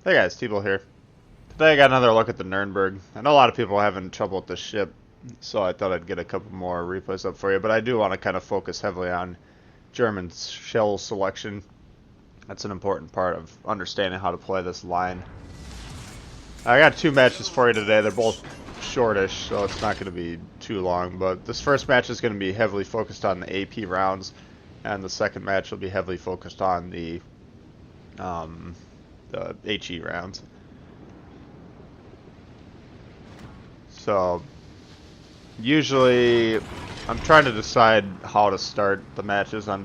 Hey guys, T-Bull here. Today I got another look at the Nurnberg. I know a lot of people are having trouble with the ship, so I thought I'd get a couple more replays up for you, but I do want to kind of focus heavily on German shell selection. That's an important part of understanding how to play this line. I got two matches for you today. They're both shortish, so it's not going to be too long, but this first match is going to be heavily focused on the AP rounds, and the second match will be heavily focused on the HE rounds. So usually I'm trying to decide how to start the matches. I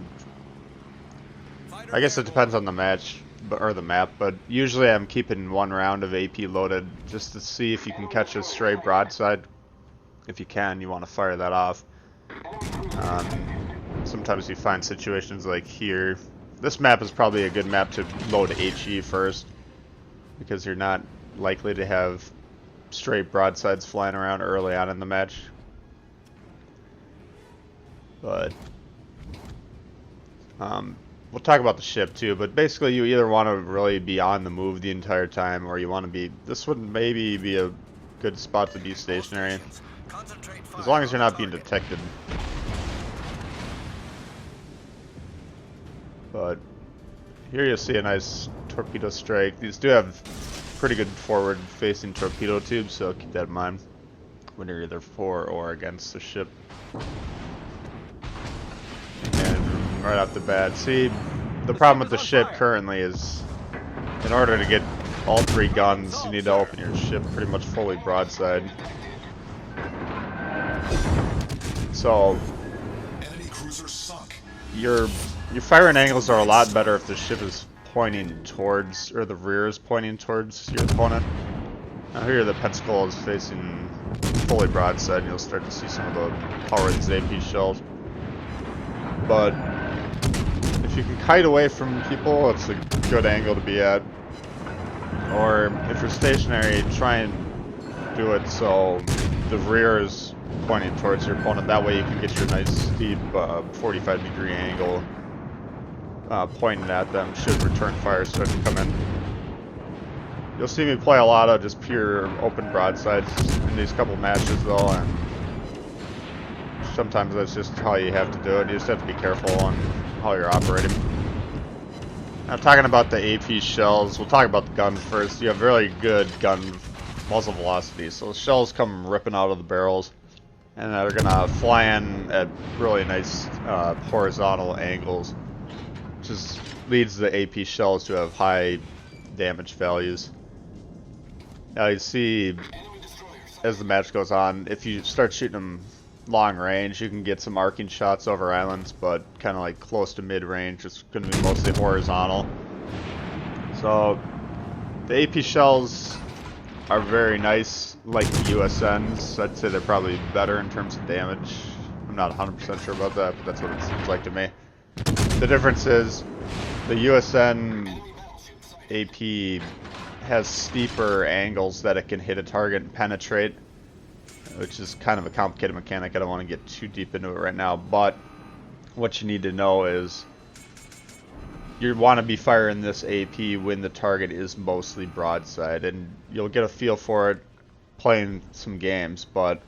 guess it depends on the match or the map, but usually I'm keeping one round of AP loaded just to see if you can catch a stray broadside. If you can, you want to fire that off. Sometimes you find situations like here. This map is probably a good map to load HE first, because you're not likely to have straight broadsides flying around early on in the match. But we'll talk about the ship too, but basically you either want to really be on the move the entire time, or you want to be, this would maybe be a good spot to be stationary, as long as you're not being detected. But here you'll see a nice torpedo strike. These do have pretty good forward facing torpedo tubes, so keep that in mind when you're either for or against the ship. And right off the bat, see, the problem with the ship currently is, in order to get all three guns, you need to open your ship pretty much fully broadside. So your firing angles are a lot better if the ship is pointing towards, or the rear is pointing towards your opponent. Now here the Pensacola is facing fully broadside, and you'll start to see some of the power of these AP shells. But if you can kite away from people, it's a good angle to be at. Or if you're stationary, try and do it so the rear is pointing towards your opponent. That way you can get your nice steep 45-degree angle pointing at them should return fire start to come in. You'll see me play a lot of just pure open broadsides in these couple matches though, and sometimes that's just how you have to do it. You just have to be careful on how you're operating. Now talking about the AP shells, we'll talk about the guns first. You have really good gun muzzle velocity, so the shells come ripping out of the barrels, and they're gonna fly in at really nice horizontal angles, which just leads the AP shells to have high damage values. Now you see, as the match goes on, if you start shooting them long range, you can get some arcing shots over islands, but kind of like close to mid-range, it's going to be mostly horizontal. So the AP shells are very nice, like the USNs. I'd say they're probably better in terms of damage. I'm not 100% sure about that, but that's what it seems like to me. The difference is the USN AP has steeper angles that it can hit a target and penetrate, which is kind of a complicated mechanic. I don't want to get too deep into it right now, but what you need to know is you want to be firing this AP when the target is mostly broadside, and you'll get a feel for it playing some games, but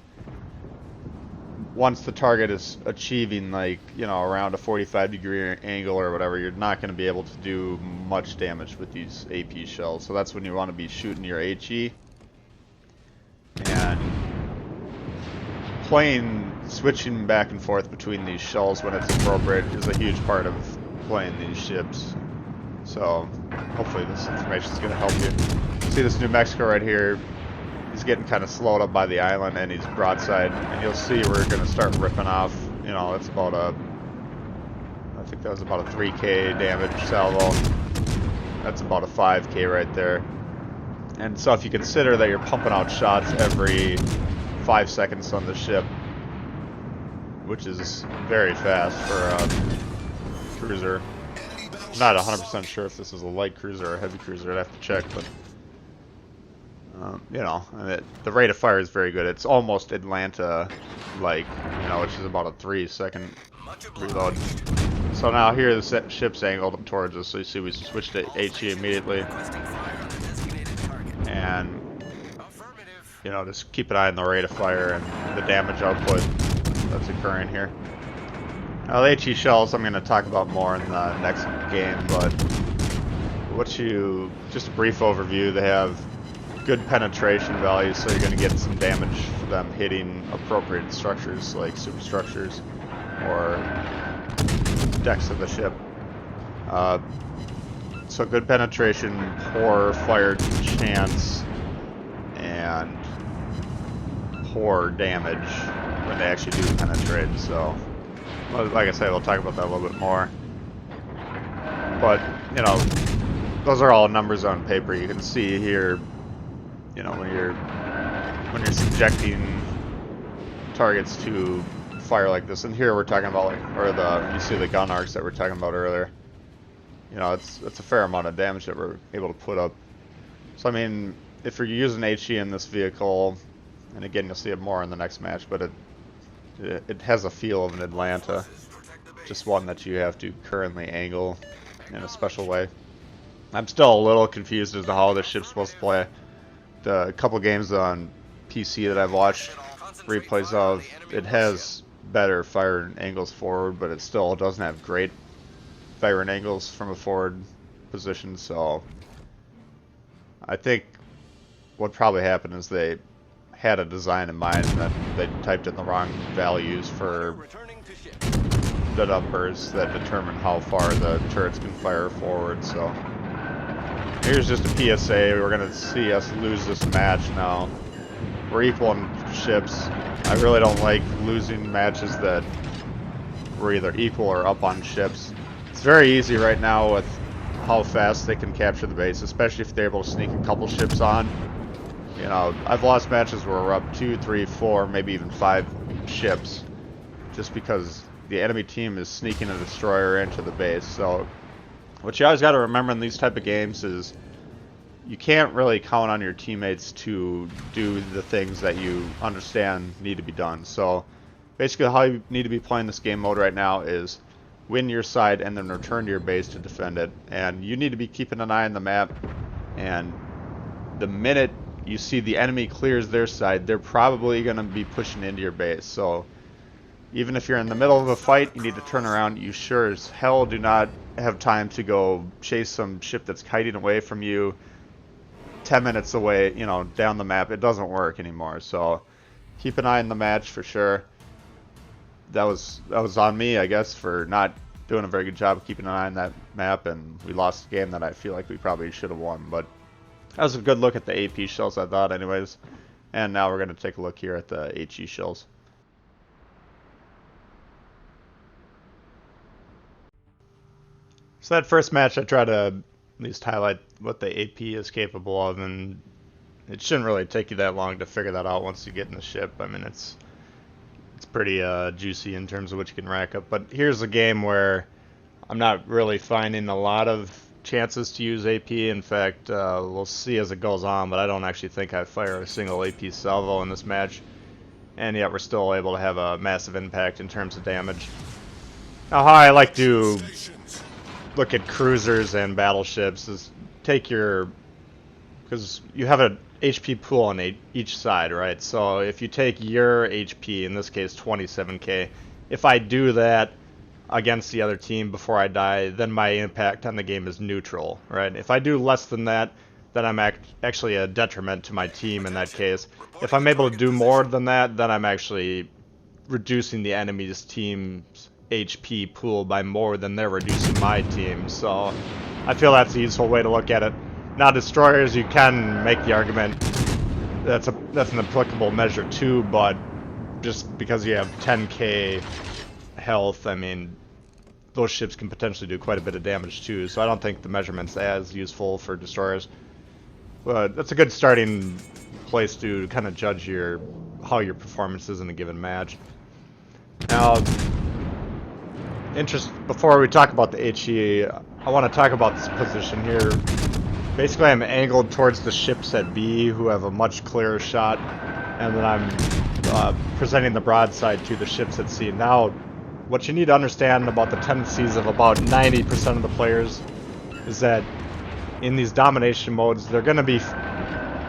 once the target is achieving, like, you know, around a 45-degree angle or whatever, you're not going to be able to do much damage with these AP shells. So that's when you want to be shooting your HE. And switching back and forth between these shells when it's appropriate is a huge part of playing these ships. So hopefully this information is going to help you. See this New Mexico right here? He's getting kind of slowed up by the island, and he's broadside, and you'll see we're going to start ripping off. You know, it's about I think that was about a 3K damage salvo. That's about a 5K right there. And so if you consider that you're pumping out shots every 5 seconds on the ship, which is very fast for a cruiser. I'm not 100% sure if this is a light cruiser or a heavy cruiser. I'd have to check, but you know, the rate of fire is very good. It's almost Atlanta-like, you know, which is about a 3-second reload. So now here the ship's angled up towards us, so you see we switched to HE immediately. and you know, just keep an eye on the rate of fire and the damage output that's occurring here. Now the HE shells I'm going to talk about more in the next game, but just a brief overview, they have good penetration values, so you're going to get some damage for them hitting appropriate structures like superstructures or decks of the ship. So good penetration, poor fire chance, and poor damage when they actually do penetrate. So, like I said, we'll talk about that a little bit more. But, you know, those are all numbers on paper. You can see here, you know, when you're subjecting targets to fire like this, and here we're talking about like, you see the gun arcs that we're talking about earlier. You know, it's a fair amount of damage that we're able to put up. So I mean, if you're using HE in this vehicle, and again you'll see it more in the next match, but it has a feel of an Atlanta, just one that you have to currently angle in a special way. I'm still a little confused as to how this ship's supposed to play. The couple games on PC that I've watched replays of, it has better fire angles forward, but it still doesn't have great fire angles from a forward position. So I think what probably happened is they had a design in mind and then they typed in the wrong values for the numbers that determine how far the turrets can fire forward. So here's just a PSA. We're going to see us lose this match now. We're equal in ships. I really don't like losing matches that we're either equal or up on ships. It's very easy right now with how fast they can capture the base, especially if they're able to sneak a couple ships on. You know, I've lost matches where we're up 2, 3, 4, maybe even 5 ships just because the enemy team is sneaking a destroyer into the base. So what you always got to remember in these type of games is you can't really count on your teammates to do the things that you understand need to be done. So basically how you need to be playing this game mode right now is win your side and then return to your base to defend it. And you need to be keeping an eye on the map, and the minute you see the enemy clears their side, they're probably going to be pushing into your base. So even if you're in the middle of a fight, you need to turn around. You sure as hell do not have time to go chase some ship that's kiting away from you 10 minutes away, you know, down the map. It doesn't work anymore. So keep an eye on the match for sure. That was on me, I guess, for not doing a very good job of keeping an eye on that map, and we lost a game that I feel like we probably should have won. But that was a good look at the AP shells, I thought, anyways. And now we're going to take a look here at the HE shells. So that first match, I try to at least highlight what the AP is capable of, and it shouldn't really take you that long to figure that out once you get in the ship. I mean, it's pretty juicy in terms of what you can rack up. But here's a game where I'm not really finding a lot of chances to use AP. In fact, we'll see as it goes on, but I don't actually think I fire a single AP salvo in this match, and yet we're still able to have a massive impact in terms of damage. Now, how I like to look at cruisers and battleships is take your, because you have an HP pool on each side, right? So if you take your HP, in this case 27k, if I do that against the other team before I die, then my impact on the game is neutral, right? If I do less than that, then I'm actually a detriment to my team in that case. If I'm able to do more than that, then I'm actually reducing the enemy's team's HP pool by more than they're reducing my team. So I feel that's a useful way to look at it. Now, destroyers, you can make the argument that's an applicable measure too, but just because you have 10k health, I mean, those ships can potentially do quite a bit of damage too, so I don't think the measurement's as useful for destroyers. But that's a good starting place to kind of judge how your performance is in a given match. Now, before we talk about the HE, I want to talk about this position here. Basically, I'm angled towards the ships at B, who have a much clearer shot, and then I'm presenting the broadside to the ships at C. Now, what you need to understand about the tendencies of about 90% of the players is that in these domination modes, they're going to be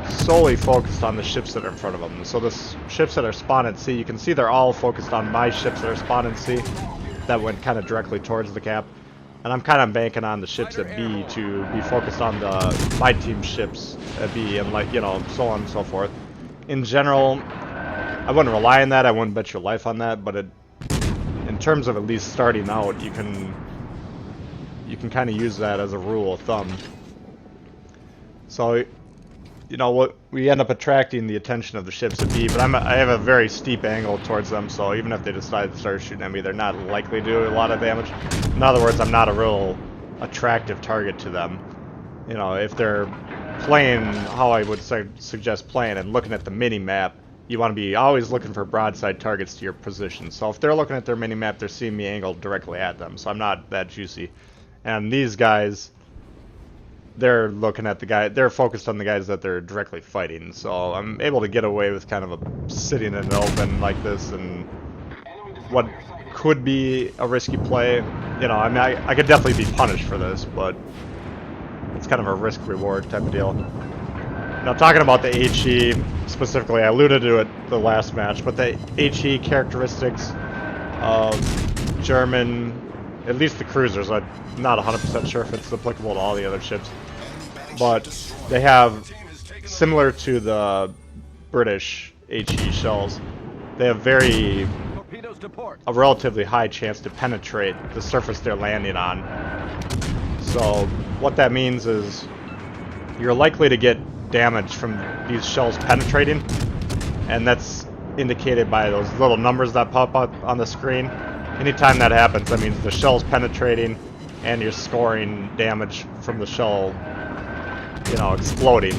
solely focused on the ships that are in front of them. So the ships that are spawned at C, you can see they're all focused on my ships that are spawned in C. That went kind of directly towards the cap. And I'm kind of banking on the ships at B to be focused on my team ships at B and, like, you know, so on and so forth. In general, I wouldn't rely on that. I wouldn't bet your life on that. But in terms of at least starting out, you can kind of use that as a rule of thumb. So, you know, what we end up attracting the attention of the ships at B, but I have a very steep angle towards them, so even if they decide to start shooting at me, they're not likely to do a lot of damage. In other words, I'm not a real attractive target to them. You know, if they're playing how I would suggest playing and looking at the mini-map, you want to be always looking for broadside targets to your position. So if they're looking at their mini-map, they're seeing me angled directly at them, so I'm not that juicy. And these guys, they're looking at the guy, they're focused on the guys that they're directly fighting, so I'm able to get away with kind of sitting in the open like this, and what could be a risky play. You know, I mean, I could definitely be punished for this, but it's kind of a risk-reward type of deal. Now, talking about the HE specifically, I alluded to it the last match, but the HE characteristics of German, at least the cruisers, I'm not 100% sure if it's applicable to all the other ships, but they have, similar to the British HE shells, they have a relatively high chance to penetrate the surface they're landing on. So what that means is you're likely to get damage from these shells penetrating, and that's indicated by those little numbers that pop up on the screen. Anytime that happens, that means the shell's penetrating and you're scoring damage from the shell, you know, exploding.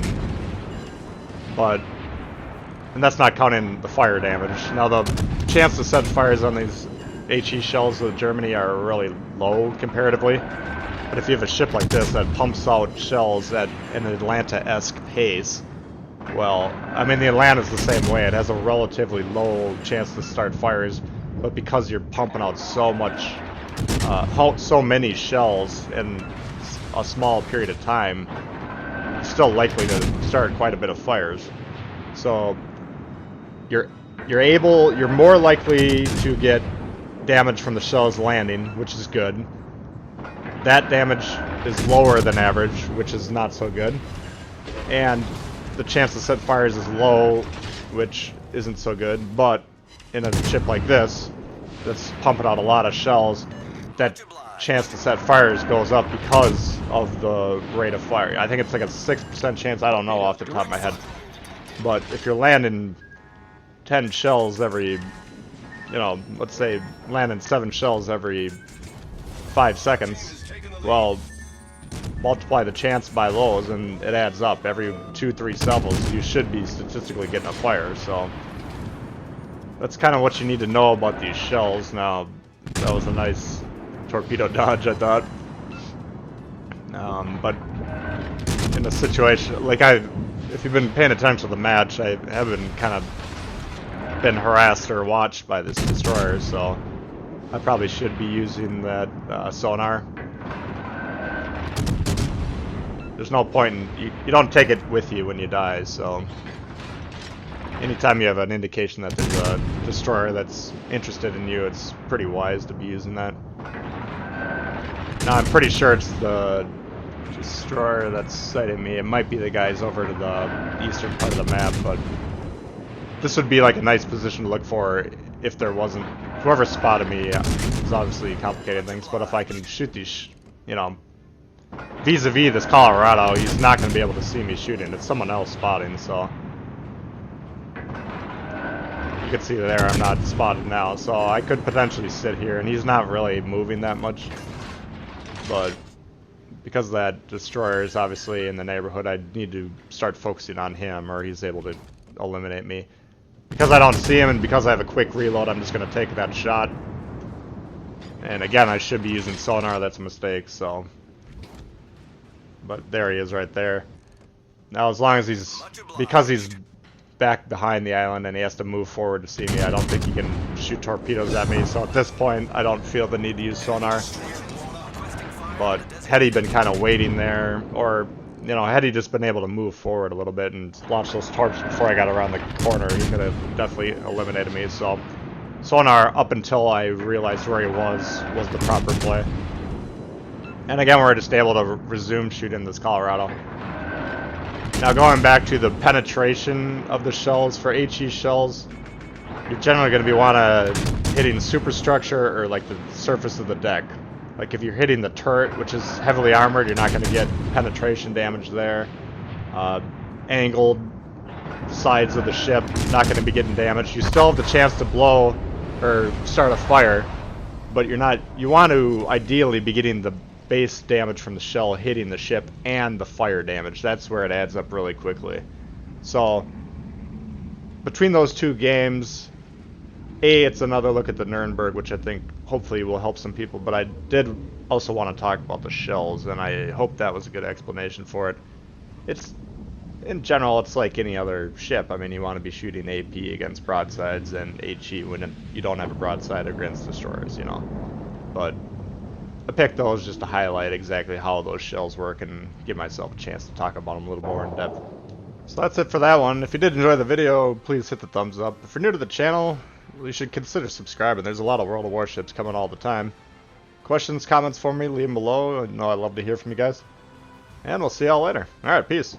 And that's not counting the fire damage. Now, the chance to set fires on these HE shells with Germany are really low comparatively. But if you have a ship like this that pumps out shells at an Atlanta-esque pace, well, I mean, the Atlanta's the same way. It has a relatively low chance to start fires, but because you're pumping out so much, so many shells in a small period of time, you're still likely to start quite a bit of fires. So you're more likely to get damage from the shells landing, which is good. That damage is lower than average, which is not so good. And the chance to set fires is low, which isn't so good. But in a ship like this, that's pumping out a lot of shells, that chance to set fires goes up because of the rate of fire. I think it's like a 6% chance, I don't know off the top of my head. But if you're landing 10 shells every, you know, let's say landing 7 shells every 5 seconds, well, multiply the chance by those and it adds up. Every 2-3 salvos you should be statistically getting a fire, so that's kind of what you need to know about these shells. Now, that was a nice torpedo dodge, I thought. But in a situation like if you've been paying attention to the match, I haven't kind of been harassed or watched by this destroyer, so I probably should be using that sonar. There's no point in, you don't take it with you when you die, so anytime you have an indication that there's a destroyer that's interested in you, it's pretty wise to be using that. Now, I'm pretty sure it's the destroyer that's sighting me. It might be the guys over to the eastern part of the map, but this would be like a nice position to look for if there wasn't, whoever spotted me is obviously complicated things, but if I can shoot these, you know, vis-a-vis this Colorado, he's not going to be able to see me shooting. It's someone else spotting, so you can see there I'm not spotted now, so I could potentially sit here, and he's not really moving that much, but because that destroyer is obviously in the neighborhood, I need to start focusing on him, or he's able to eliminate me. Because I don't see him, and because I have a quick reload, I'm just going to take that shot. And again, I should be using sonar. That's a mistake, so. But there he is right there. Now, as long as because he's back behind the island and he has to move forward to see me, I don't think he can shoot torpedoes at me. So at this point, I don't feel the need to use sonar. But had he been kind of waiting there, or you know, had he just been able to move forward a little bit and launch those torps before I got around the corner, he could have definitely eliminated me. So sonar up until I realized where he was the proper play. And again, we're just able to resume shooting this Colorado. Now going back to the penetration of the shells, for HE shells, you're generally going to be hitting superstructure or like the surface of the deck. Like if you're hitting the turret, which is heavily armored, you're not going to get penetration damage there. Angled sides of the ship, not going to be getting damaged. You still have the chance to blow or start a fire, but you're not. You want to ideally be getting the base damage from the shell hitting the ship and the fire damage. That's where it adds up really quickly. So between those two games, it's another look at the Nurnberg, which I think hopefully will help some people, but I did also want to talk about the shells, and I hope that was a good explanation for it. It's, in general, it's like any other ship. I mean, you want to be shooting AP against broadsides and HE when you don't have a broadside against destroyers, you know. But I picked those just to highlight exactly how those shells work and give myself a chance to talk about them a little more in depth. So that's it for that one. If you did enjoy the video, please hit the thumbs up. If you're new to the channel, you should consider subscribing. There's a lot of World of Warships coming all the time. Questions, comments for me, leave them below. I know I'd love to hear from you guys. And we'll see y'all later. Alright, peace.